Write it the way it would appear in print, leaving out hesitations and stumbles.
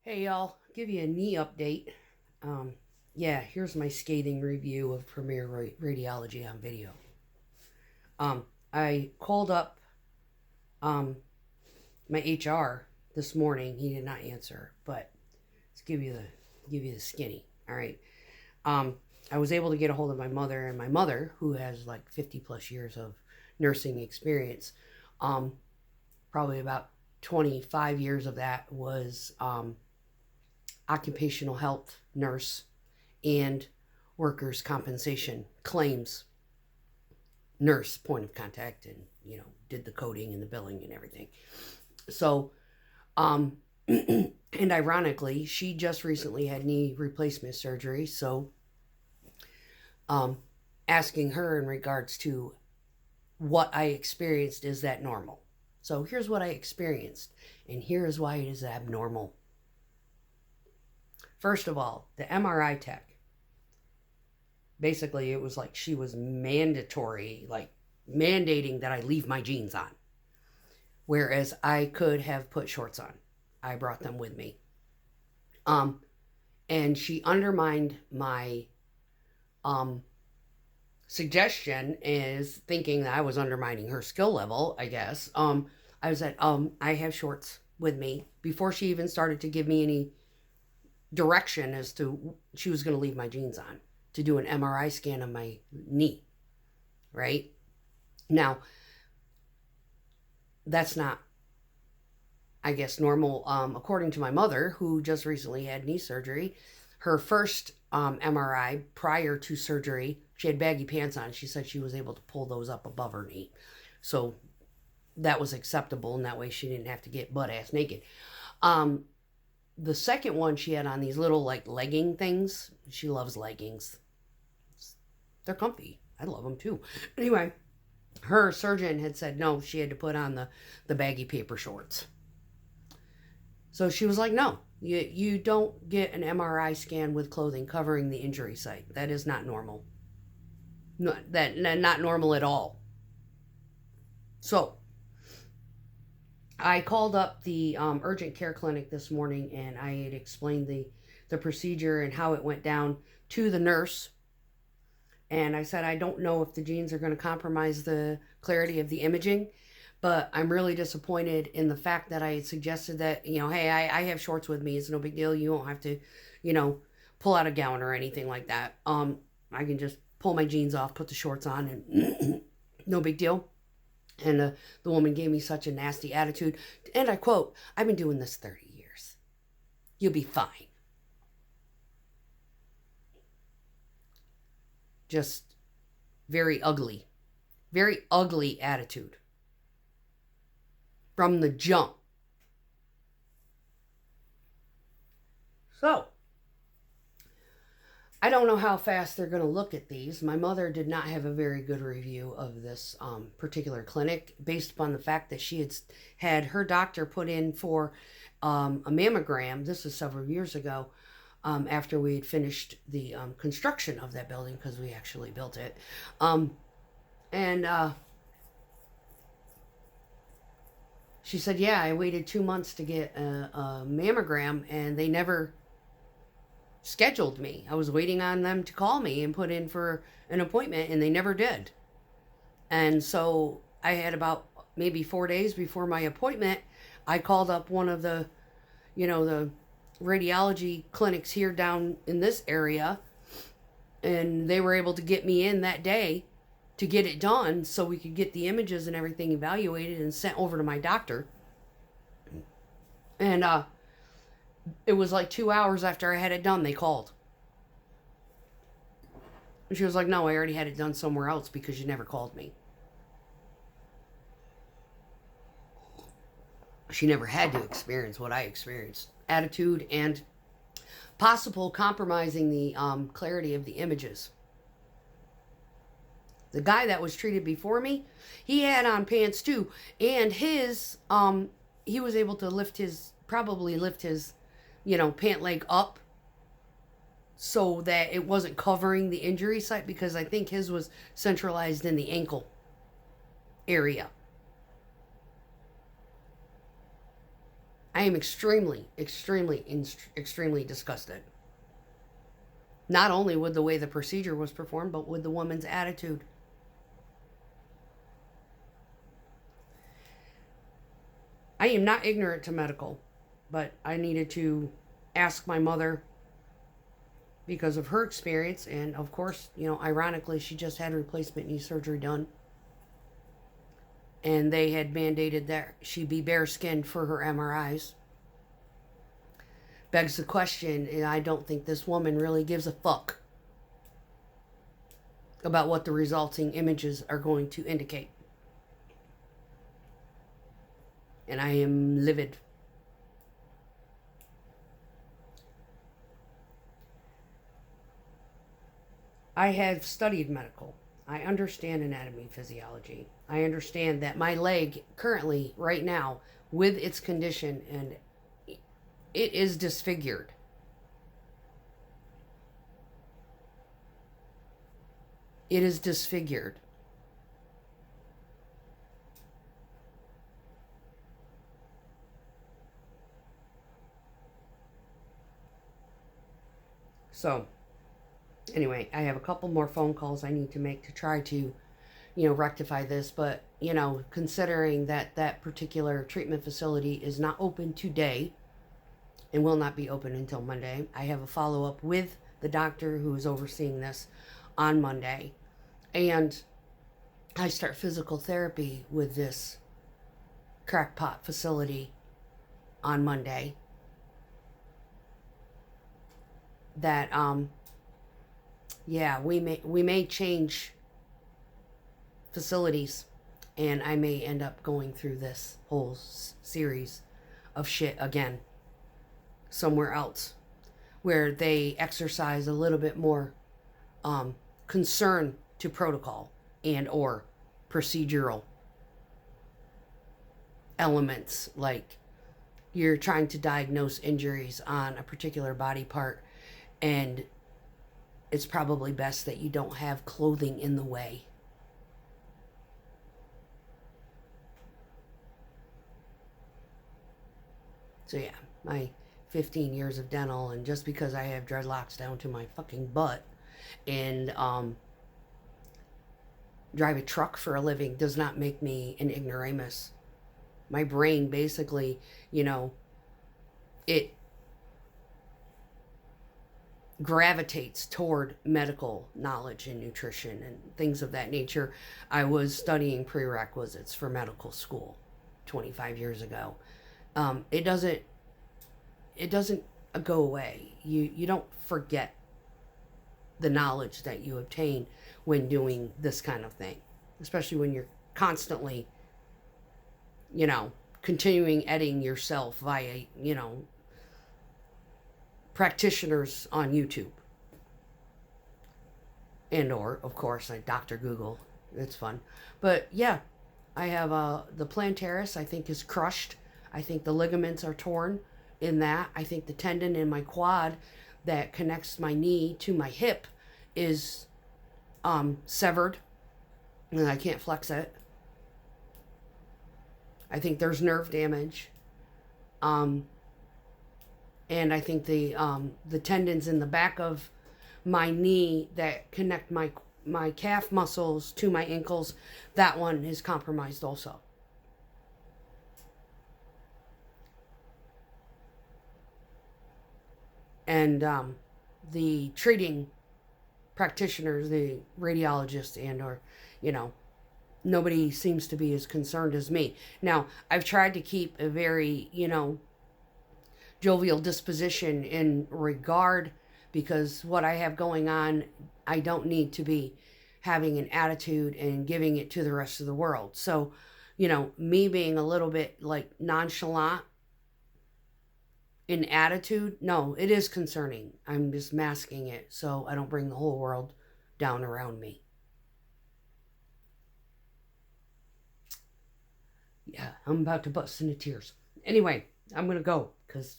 Hey y'all, give you a knee update. Yeah, here's my scathing review of Premier Radiology on video. I called up um, my HR this morning. He did not answer, but let's give you the skinny. All right. I was able to get a hold of my mother, and my mother, who has like 50 plus years of nursing experience, probably about 25 years of that was occupational health nurse and workers' compensation claims nurse point of contact, and did the coding and the billing and everything. So and ironically, she just recently had knee replacement surgery. So asking her in regards to what I experienced, is that normal? So here's what I experienced, and here is why it is abnormal. First of all, the MRI tech, basically it was like she was mandatory, like mandating that I leave my jeans on, whereas I could have put shorts on. I brought them with me. And she undermined my suggestion, is thinking that I was undermining her skill level, I guess. I was at, I have shorts with me, before she even started to give me any direction as to she was going to leave my jeans on to do an MRI scan of my knee. Right now, that's not, I guess, normal. According to my mother, who just recently had knee surgery, her first MRI prior to surgery, she had baggy pants on. She said she was able to pull those up above her knee, so that was acceptable, and that way she didn't have to get butt ass naked. The second one, she had on these little like legging things. She loves leggings. They're comfy. I love them too. Anyway, her surgeon had said no, she had to put on the baggy paper shorts. So she was like, no, you don't get an MRI scan with clothing covering the injury site. That is not normal. Not normal at all. So I called up the urgent care clinic this morning, and I had explained the procedure and how it went down to the nurse. And I said, I don't know if the jeans are going to compromise the clarity of the imaging, but I'm really disappointed in the fact that I had suggested that, hey, I have shorts with me. It's no big deal. You won't have to, pull out a gown or anything like that. I can just pull my jeans off, put the shorts on, and no big deal. And the woman gave me such a nasty attitude. And I quote, I've been doing this 30 years. You'll be fine. Just very ugly attitude from the jump. So I don't know how fast they're going to look at these. My mother did not have a very good review of this particular clinic, based upon the fact that she had her doctor put in for a mammogram. This was several years ago, after we had finished the construction of that building, because we actually built it. And she said, yeah, I waited 2 months to get a mammogram, and they never scheduled me. I was waiting on them to call me and put in for an appointment, and they never did. And so I had about maybe 4 days before my appointment, I called up one of the radiology clinics here down in this area, and they were able to get me in that day to get it done, so we could get the images and everything evaluated and sent over to my doctor. And it was like 2 hours after I had it done, they called. And she was like, no, I already had it done somewhere else because you never called me. She never had to experience what I experienced. Attitude and possible compromising the clarity of the images. The guy that was treated before me, he had on pants too. And his, he was able to probably lift his pant leg up so that it wasn't covering the injury site, because I think his was centralized in the ankle area. I am extremely, extremely, extremely disgusted. Not only with the way the procedure was performed, but with the woman's attitude. I am not ignorant to medical, but I needed to ask my mother because of her experience. And of course, ironically, she just had replacement knee surgery done. And they had mandated that she be bare skinned for her MRIs. Begs the question, and I don't think this woman really gives a fuck about what the resulting images are going to indicate. And I am livid. I have studied medical. I understand anatomy and physiology. I understand that my leg currently, right now, with its condition, and it is disfigured. It is disfigured. So, anyway, I have a couple more phone calls I need to make to try to, rectify this. But, considering that that particular treatment facility is not open today and will not be open until Monday, I have a follow-up with the doctor who is overseeing this on Monday. And I start physical therapy with this crackpot facility on Monday. That we may change facilities, and I may end up going through this whole series of shit again somewhere else, where they exercise a little bit more concern to protocol and or procedural elements, like you're trying to diagnose injuries on a particular body part, and it's probably best that you don't have clothing in the way. So yeah, my 15 years of dental, and just because I have dreadlocks down to my fucking butt and drive a truck for a living does not make me an ignoramus. My brain basically, it gravitates toward medical knowledge and nutrition and things of that nature. I was studying prerequisites for medical school 25 years ago. It doesn't go away. You don't forget the knowledge that you obtain when doing this kind of thing, especially when you're constantly, continuing editing yourself via, practitioners on YouTube. And or, of course, like Dr. Google. It's fun. But yeah, I have the plantaris, I think, is crushed. I think the ligaments are torn in that. I think the tendon in my quad that connects my knee to my hip is severed, and I can't flex it. I think there's nerve damage. And I think the tendons in the back of my knee that connect my calf muscles to my ankles, that one is compromised also. And the treating practitioners, the radiologists, and or, nobody seems to be as concerned as me. Now, I've tried to keep a very, jovial disposition in regard, because what I have going on, I don't need to be having an attitude and giving it to the rest of the world. So, me being a little bit like nonchalant in attitude, no, it is concerning. I'm just masking it so I don't bring the whole world down around me. Yeah, I'm about to bust into tears. Anyway, I'm going to go because